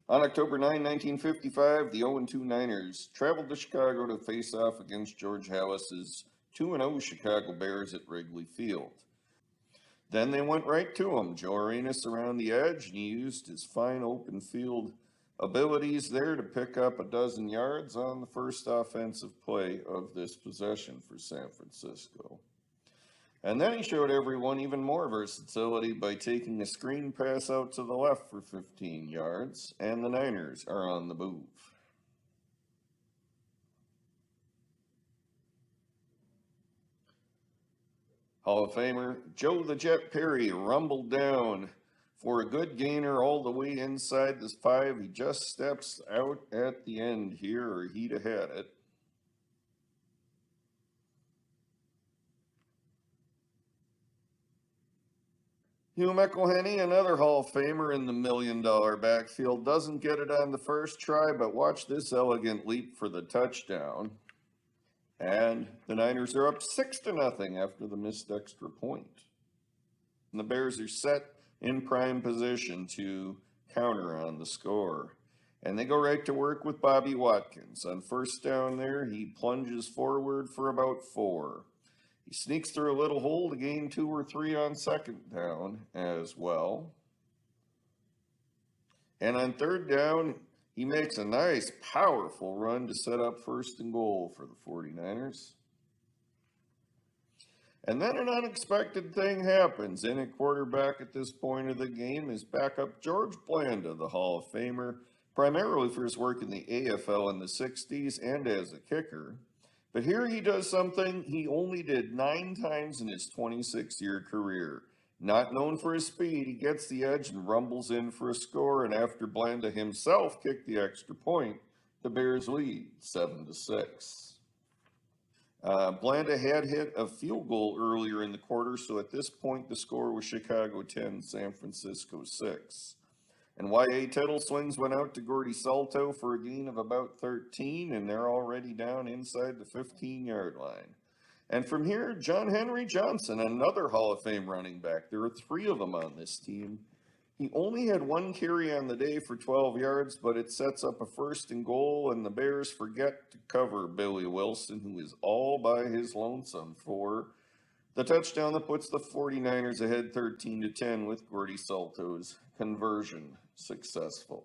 On October 9, 1955, the 0-2 Niners traveled to Chicago to face off against George Halas's 2-0 Chicago Bears at Wrigley Field. Then they went right to him. Joe Arenas around the edge, and he used his fine open field abilities there to pick up a dozen yards on the first offensive play of this possession for San Francisco. And then he showed everyone even more versatility by taking a screen pass out to the left for 15 yards, and the Niners are on the move. Hall of Famer Joe the Jet Perry rumbled down for a good gainer all the way inside the 5. He just steps out at the end here, or he'd have had it. Hugh McElhenney, another Hall of Famer in the $1 million backfield, doesn't get it on the first try, but watch this elegant leap for the touchdown. And the Niners are up 6-0 after the missed extra point. And the Bears are set in prime position to counter on the score. And they go right to work with Bobby Watkins. On first down there, he plunges forward for about 4. He sneaks through a little hole to gain 2 or 3 on second down as well. And on third down, he makes a nice, powerful run to set up first and goal for the 49ers. And then an unexpected thing happens. In at quarterback at this point of the game is backup George Blanda, the Hall of Famer, primarily for his work in the AFL in the 60s and as a kicker. But here he does something he only did 9 times in his 26-year career. Not known for his speed, he gets the edge and rumbles in for a score, and after Blanda himself kicked the extra point, the Bears lead 7-6. Blanda had hit a field goal earlier in the quarter, so at this point the score was Chicago 10, San Francisco 6. And Y.A. Tittle swings one out to Gordy Salto for a gain of about 13, and they're already down inside the 15-yard line. And from here, John Henry Johnson, another Hall of Fame running back. There are 3 of them on this team. He only had 1 carry on the day for 12 yards, but it sets up a first and goal, and the Bears forget to cover Billy Wilson, who is all by his lonesome for the touchdown that puts the 49ers ahead 13-10 with Gordy Salto's conversion successful.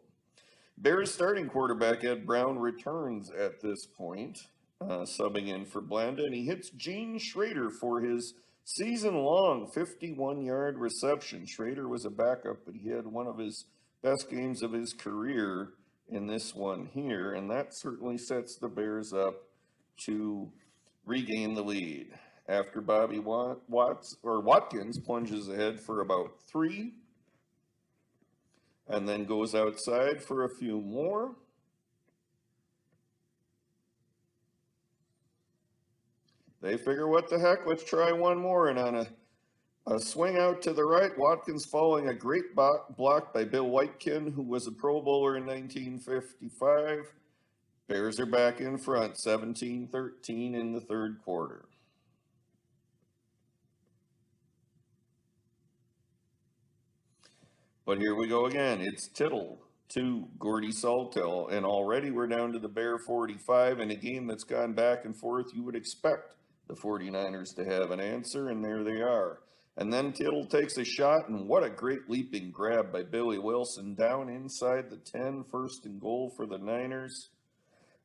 Bears starting quarterback Ed Brown returns at this point, subbing in for Blanda, and he hits Gene Schrader for his season-long 51-yard reception. Schrader was a backup, but he had one of his best games of his career in this one here, and that certainly sets the Bears up to regain the lead. After Bobby Watkins plunges ahead for about 3, and then goes outside for a few more. They figure, what the heck, let's try one more. And on a swing out to the right, Watkins following a great block by Bill Watkins, who was a Pro Bowler in 1955. Bears are back in front, 17-13 in the third quarter. But here we go again. It's Tittle to Gordy Salto, and already we're down to the Bear 45 in a game that's gone back and forth. You would expect the 49ers to have an answer, and there they are. And then Tittle takes a shot, and what a great leaping grab by Billy Wilson down inside the 10, first and goal for the Niners.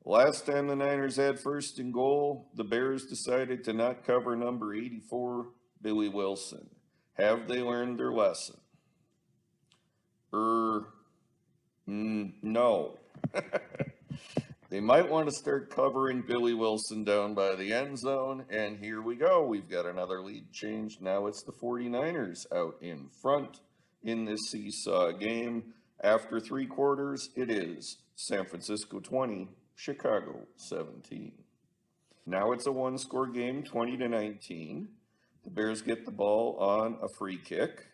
Last time the Niners had first and goal, the Bears decided to not cover number 84, Billy Wilson. Have they learned their lesson? No. They might want to start covering Billy Wilson down by the end zone, and here we go. We've got another lead change. Now it's the 49ers out in front in this seesaw game. After 3 quarters, it is San Francisco 20, Chicago 17. Now it's a 1-score game, 20-19. The Bears get the ball on a free kick.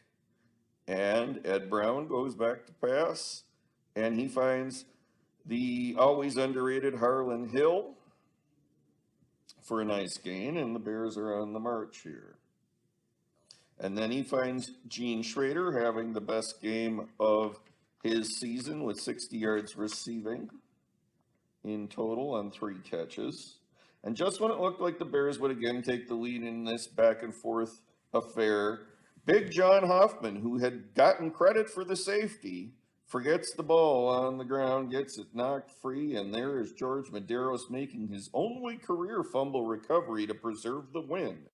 And Ed Brown goes back to pass, and he finds the always underrated Harlan Hill for a nice gain, and the Bears are on the march here. And then he finds Gene Schrader having the best game of his season with 60 yards receiving in total on 3 catches. And just when it looked like the Bears would again take the lead in this back and forth affair, Big John Hoffman, who had gotten credit for the safety, forgets the ball on the ground, gets it knocked free, and there is George Medeiros making his only career fumble recovery to preserve the win.